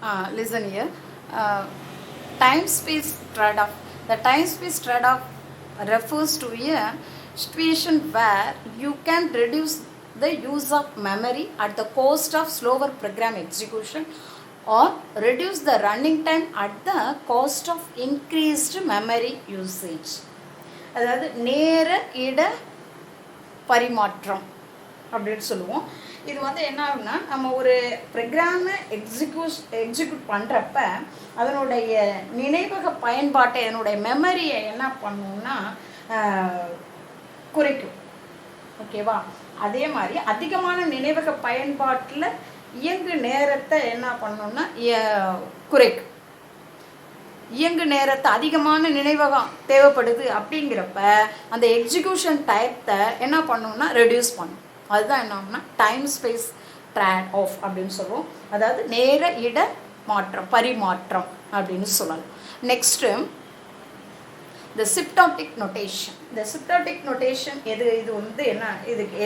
Listen here. Uh, Time-space trade-off. The time-space trade-off refers to a situation where you can reduce the use of memory at the cost of slower program execution or reduce the running time at the cost of increased memory usage. அதாவது நேர இட பரிமாற்றம் அப்படின்னு சொல்லுவோம். இது வந்து என்ன ஆகுனா, நம்ம ஒரு ப்ரோக்ராமை எக்ஸிக்யூட் பண்ணுறப்ப அதனுடைய நினைவக பயன்பாட்டை, அதனுடைய மெமரியை என்ன பண்ணுவோம்னா குறைக்கும். ஓகேவா? அதே மாதிரி அதிகமான நினைவக பயன்பாட்டில் இயங்கு நேரத்தை என்ன பண்ணோம்னா குறைக்கும். இயங்கு நேரத்தை அதிகமான நினைவகம் தேவைப்படுது அப்படிங்கிறப்ப அந்த எக்ஸிக்யூஷன் டைத்தை என்ன பண்ணோம்னா ரெடியூஸ் பண்ணும். அதுதான் என்ன ஆகும்னா டைம் ஸ்பேஸ் ட்ரேட் ஆஃப் அப்படின்னு சொல்லுவோம். அதாவது நேர இட மாற்றம், பரிமாற்றம் அப்படின்னு சொல்லலாம். நெக்ஸ்ட்டு இந்த சிப்டாட்டிக் நொட்டேஷன். இந்த சிப்டாட்டிக் நொட்டேஷன் இது வந்து என்ன, எதுக்கு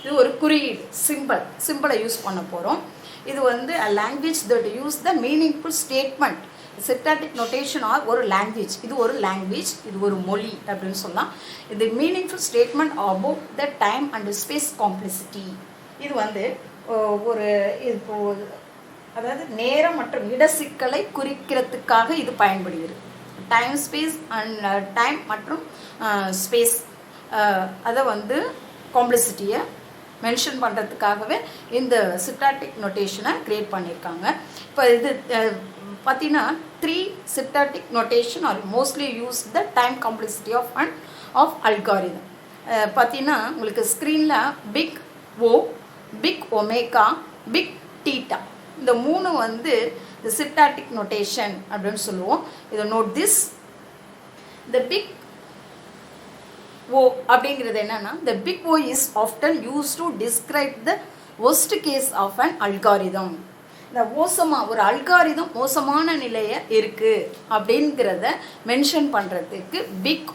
இது ஒரு குறியீடு, சிம்பிளை யூஸ் பண்ண போகிறோம். இது வந்து a language that use the meaningful statement. Asymptotic notation are ஒரு லாங்குவேஜ். இது ஒரு லாங்குவேஜ், இது ஒரு மொழி அப்படின்னு சொல்லலாம். இது meaningful statement about the time and space complexity. இது வந்து ஒரு இப்போ அதாவது நேரம் மற்றும் இட சிக்கலை குறிக்கிறதுக்காக இது பயன்படுகிறது. டைம் ஸ்பேஸ் அண்ட் டைம் மற்றும் ஸ்பேஸ் அதை வந்து காம்ப்ளெக்சிட்டியை மென்ஷன் பண்ணுறதுக்காகவே இந்த சிப்டாட்டிக் நொட்டேஷனை க்ரியேட் பண்ணியிருக்காங்க. இப்போ இது பார்த்தீங்கன்னா 3 asymptotic notation are mostly use the time complexity of algorithm. பார்த்தீங்கன்னா உங்களுக்கு ஸ்க்ரீனில் big O, big omega, big theta, இந்த 3 வந்து இந்த சிப்டாட்டிக் நொட்டேஷன் அப்படின்னு சொல்லுவோம். இதை நோட் திஸ். இந்த பிக் ஓ அப்படிங்கிறது என்னன்னா, the big O is often used to describe the worst case of an algorithm. இந்த ஒரு அல்காரிதம் மோசமான நிலையை இருக்குது அப்படிங்கிறத மென்ஷன் பண்ணுறதுக்கு பிக்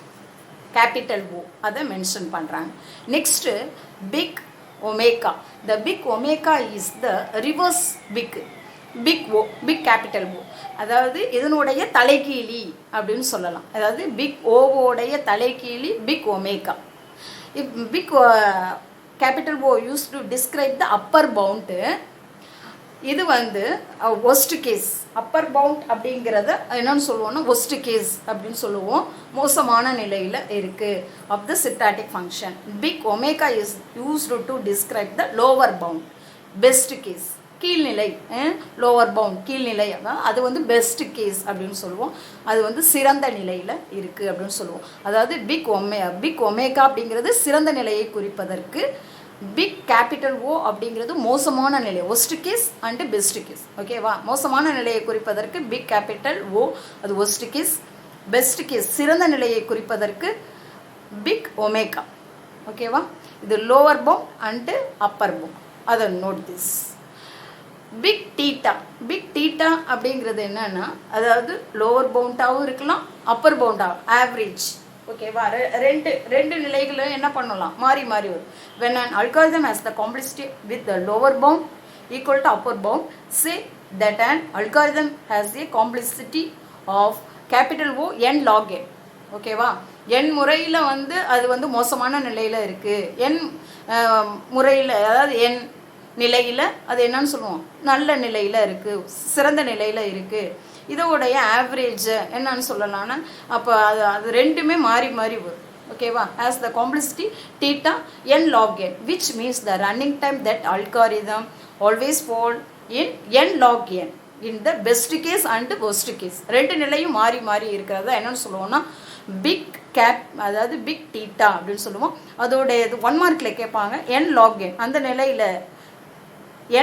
கேபிட்டல் ஓ அதை மென்ஷன் பண்ணுறாங்க. Next big omega. The big omega is the reverse big O, big capital O, அதாவது இதனுடைய தலைகீழி அப்படின்னு சொல்லலாம். அதாவது பிக் ஓவோடைய தலைகீழி big omega. Big capital O use to describe the upper bound. இது வந்து ஒஸ்ட் கேஸ். அப்பர் பவுண்ட் அப்படிங்கிறத என்னன்னு சொல்லுவோம்னா ஒஸ்ட் கேஸ் அப்படின்னு சொல்லுவோம். மோசமான நிலையில் இருக்குது of the asymptotic function. Big omega is used to describe the lower bound, best case, கீழ்நிலை. லோவர் பவுண்ட் கீழ்நிலை, அது வந்து பெஸ்ட் கேஸ் அப்படின்னு சொல்லுவோம். அது வந்து சிறந்த நிலையில் இருக்குது அப்படின்னு சொல்லுவோம். அதாவது பிக் ஒமேகா அப்படிங்கிறது சிறந்த நிலையை குறிப்பதற்கு, பிக் கேபிட்டல் ஓ அப்படிங்கிறது மோசமான நிலை, worst case and best case. ஓகேவா? மோசமான நிலையை குறிப்பதற்கு பிக் கேபிட்டல் ஓ, அது ஒஸ்ட் கேஸ். பெஸ்ட் கேஸ் சிறந்த நிலையை குறிப்பதற்கு பிக் ஒமேகா. ஓகேவா? இது lower bound and upper bound. அதை நோட் திஸ். பிக் டீட்டா அப்படிங்கிறது என்னன்னா, அதாவது லோவர் பவுண்டாகவும் இருக்கலாம், அப்பர் பவுண்டாகவும், ஆவரேஜ். ஓகேவா? ரெண்டு நிலைகளும் என்ன பண்ணலாம், மாறி வரும். when an algorithm has the complexity with the lower bound equal to upper bound, say that an algorithm has a complexity of capital O n log n. ஓகேவா? n முறையில் வந்து அது வந்து மோசமான நிலையில் இருக்குது, n முறையில் அதாவது n நிலையில் அது என்னன்னு சொல்லுவோம், நல்ல நிலையில் இருக்குது, சிறந்த நிலையில் இருக்குது. இதோடைய ஆவரேஜ் என்னன்னு சொல்லலாம்னா, அப்போ அது ரெண்டுமே மாறி வரும். ஓகேவா? as the complexity theta n log n, which means the running time that algorithm always fall in n log n in the best case and worst case. ரெண்டு நிலையும் மாறி இருக்கிறத என்னன்னு சொல்லுவோம்னா பிக் கேப், அதாவது பிக் டீட்டா அப்படின்னு சொல்லுவோம். அதோடைய இது 1 மார்க்கில் கேட்பாங்க. n log n அந்த நிலையில்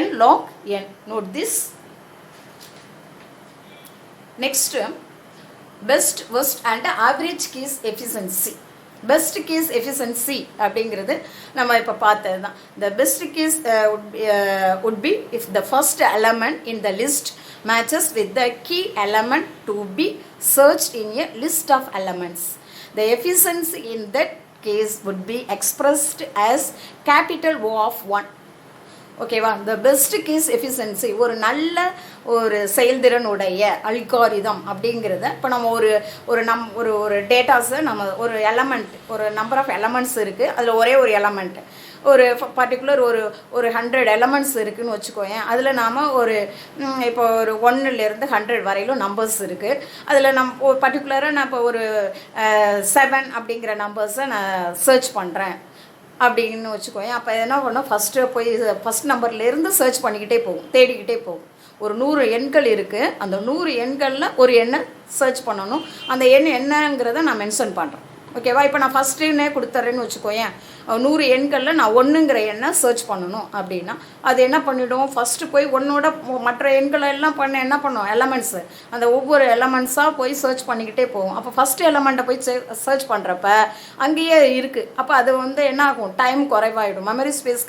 n log n. note this. Next, best, worst and average case efficiency. Best case efficiency அப்படிங்கிறது நம்ம இப்போ பார்த்தது தான். The best case would be if the first element in the list matches with the key element to be searched in a list of elements. The efficiency in that case would be expressed as capital O of 1. ஓகேவா. இந்த best case efficiency ஒரு நல்ல ஒரு செயல்திறனுடைய algorithm அப்படிங்கிறத இப்போ நம்ம ஒரு டேட்டாஸை நம்ம ஒரு எலமெண்ட், ஒரு நம்பர் ஆஃப் எலமெண்ட்ஸ் இருக்குது, அதில் ஒரே ஒரு எலமெண்ட், ஒரு பர்டிகுலர் ஒரு 100 எலமெண்ட்ஸ் இருக்குதுன்னு வச்சுக்கோயேன். அதில் நாம் இப்போ ஒரு 1லேருந்து 100 வரையிலும் நம்பர்ஸ் இருக்குது. அதில் ஒரு பர்டிகுலராக நான் இப்போ ஒரு 7 அப்படிங்கிற நம்பர்ஸை நான் சர்ச் பண்ணுறேன் அப்படின்னு வச்சுக்கோயேன். அப்போ என்ன பண்ணோம், ஃபஸ்ட் நம்பர்லேருந்து சர்ச் பண்ணிக்கிட்டே போகும், தேடிக்கிட்டே போகும். ஒரு 100 எண்கள் இருக்குது, அந்த 100 எண்களில் ஒரு எண்ணை சர்ச் பண்ணணும். அந்த எண் என்னங்கிறத நான் மென்ஷன் பண்ணுறேன். ஓகேவா. இப்போ நான் ஃபஸ்ட்டுன்னே கொடுத்துட்றேன்னு வச்சுக்கோயேன். 100 எண்களில் நான் 1ங்கிற எண்ணை சர்ச் பண்ணணும் அப்படின்னா அது என்ன பண்ணிவிடுவோம், ஃபஸ்ட்டு போய் ஒன்னோட மற்ற எண்களை எல்லாம் என்ன பண்ணோம், எலமெண்ட்ஸு, அந்த ஒவ்வொரு எலமெண்ட்ஸாக போய் சர்ச் பண்ணிக்கிட்டே போவோம். அப்போ ஃபஸ்ட்டு எலமெண்ட்டை போய் சர்ச் பண்ணுறப்ப அங்கேயே இருக்குது. அப்போ அது என்ன ஆகும், டைம் குறைவாயிடும், மெமரி ஸ்பேஸ்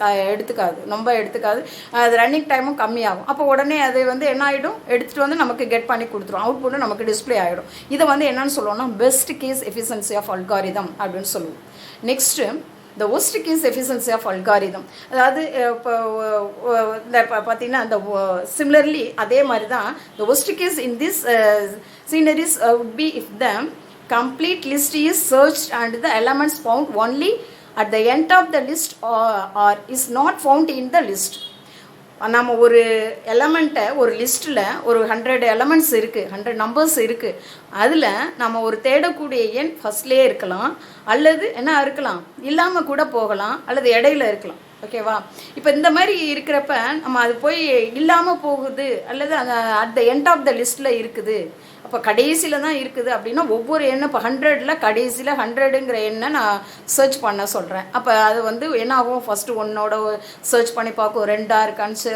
ரொம்ப எடுத்துக்காது, அது ரன்னிங் டைமும் கம்மியாகும். அப்போ உடனே அது என்ன ஆகிடும், எடுத்துகிட்டு வந்து நமக்கு கெட் பண்ணி கொடுத்துரும், அவுட்புட்டு நமக்கு டிஸ்பிளே ஆகிடும். இதை என்னன்னு சொல்லுவோம்னா best case efficiency of algorithm அப்படின்னு சொல்லுவோம். Next the worst case efficiency of algorithm. அதாவது இப்போ பார்த்தீங்கன்னா அந்த சிமிலர்லி அதே மாதிரி தான் the worst case in this scenaries would be if the complete list is searched and the elements found only at the end of the list or is not found in the list. நம்ம ஒரு எலமெண்ட்டை ஒரு லிஸ்ட்டில் ஒரு 100 elements இருக்குது, 100 numbers இருக்குது. அதில் நம்ம ஒரு தேடக்கூடிய எண் ஃபஸ்ட்லேயே இருக்கலாம், அல்லது என்ன இருக்கலாம், இல்லாமல் கூட போகலாம், அல்லது இடையில இருக்கலாம். ஓகேவா. இப்போ இந்த மாதிரி இருக்கிறப்ப நம்ம அது போய் இல்லாமல் போகுது, அல்லது அந்த at the end of the லிஸ்ட்டில் இருக்குது, அப்போ கடைசியில் தான் இருக்குது அப்படின்னா ஒவ்வொரு எண்ணை இப்போ 100ல் கடைசியில் 100ங்கிற எண்ணை நான் சர்ச் பண்ண சொல்கிறேன். அப்போ அது என்ன ஆகும், ஃபஸ்ட்டு 1ஓட சர்ச் பண்ணி பார்க்கும், 2ஆக இருக்கான்னு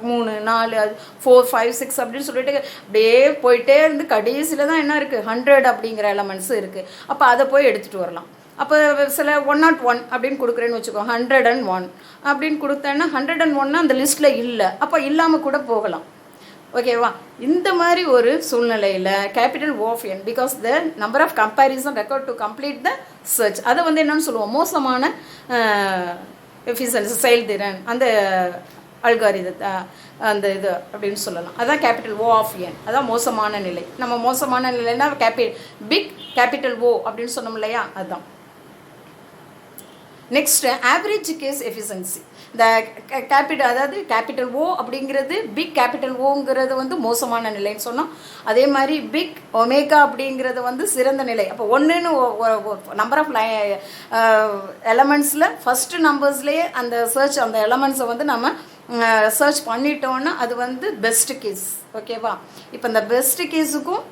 3 4 4 5 6 அப்படின்னு சொல்லிட்டு அப்படியே போயிட்டே இருந்து கடைசியில் தான் என்ன இருக்குது, 100 அப்படிங்கிற எலமெண்ட்ஸ் இருக்குது. அப்போ அதை போய் எடுத்துகிட்டு வரலாம். அப்போ சில 101 அப்படின்னு கொடுக்குறேன்னு வச்சுக்கோ, 101 அப்படின்னு கொடுத்தேன்னா 101 அந்த லிஸ்ட்டில் இல்லை, அப்போ இல்லாமல் கூட போகலாம். ஓகேவா. இந்த மாதிரி ஒரு சூழ்நிலையில் capital of N because the number of comparison required to complete the search, அதை என்னென்னு சொல்லுவோம், மோசமான எஃபிஷியன்சி செயல்திறன் அந்த அல்காரிதத்தை அந்த இது அப்படின்னு சொல்லலாம். அதான் கேபிட்டல் ஓ ஆஃப் என், அதான் மோசமான நிலை. நம்ம மோசமான நிலைன்னா பிக் கேபிட்டல் ஓ அப்படின்னு சொன்னோம் இல்லையா, அதுதான். Next average case efficiency. இந்த அதாவது கேபிட்டல் ஓ அப்படிங்கிறது பிக் கேபிட்டல் ஓங்கிறது மோசமான நிலைன்னு சொன்னோம். அதே மாதிரி பிக் ஒமேகா அப்படிங்கிறது சிறந்த நிலை. அப்போ ஒன்றுன்னு நம்பர் ஆஃப் எலமெண்ட்ஸில் ஃபஸ்ட்டு நம்பர்ஸ்லேயே அந்த சர்ச் அந்த எலமெண்ட்ஸை நம்ம சர்ச் பண்ணிட்டோன்னா அது பெஸ்ட் கேஸ். ஓகேவா. இப்போ இந்த பெஸ்ட் கேஸுக்கும்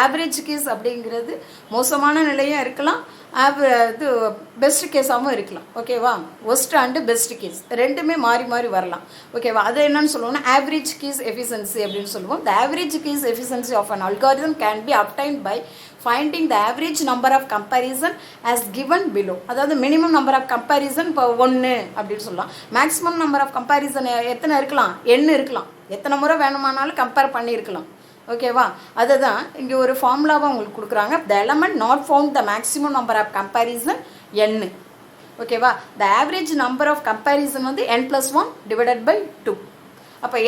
ஆவரேஜ் கேஸ் அப்படிங்கிறது மோசமான நிலையும் இருக்கலாம், இது பெஸ்ட் கேஸாகவும் இருக்கலாம். ஓகேவா. ஒஸ்ட் அண்டு பெஸ்ட் கேஸ் ரெண்டுமே மாறி மாறி வரலாம். ஓகேவா. அது என்னன்னு சொல்லுவோம்னா ஆவரேஜ் கேஸ் எஃபிஷியன்சி அப்படின்னு சொல்லுவோம். The average case efficiency of an algorithm can be obtained by finding the average number of comparison as given below. அதாவது மினிமம் நம்பர் ஆஃப் கம்பேரிசன் இப்போ 1 அப்படின்னு சொல்லலாம். மேக்ஸிமம் நம்பர் ஆஃப் கம்பேரிசன் எத்தனை இருக்கலாம், எண்ணு இருக்கலாம், எத்தனை முறை வேணுமானாலும் கம்பேர் பண்ணியிருக்கலாம். ஓகேவா. அதுதான் இங்கே ஒரு ஃபார்முலாவாக உங்களுக்கு கொடுக்குறாங்க. The element not found the maximum number of comparison N. ஓகேவா. The average number of comparison n+1 divided by 2. அப்போ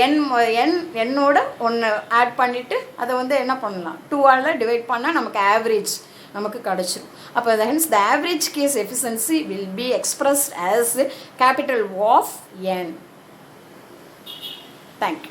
என்னோட 1 ஆட் பண்ணிவிட்டு அதை என்ன பண்ணலாம், 2ஆல் டிவைட் பண்ணால் நமக்கு ஆவரேஜ் நமக்கு கிடச்சிடும். அப்போ hence the average case efficiency will be expressed as capital of n. Thank you.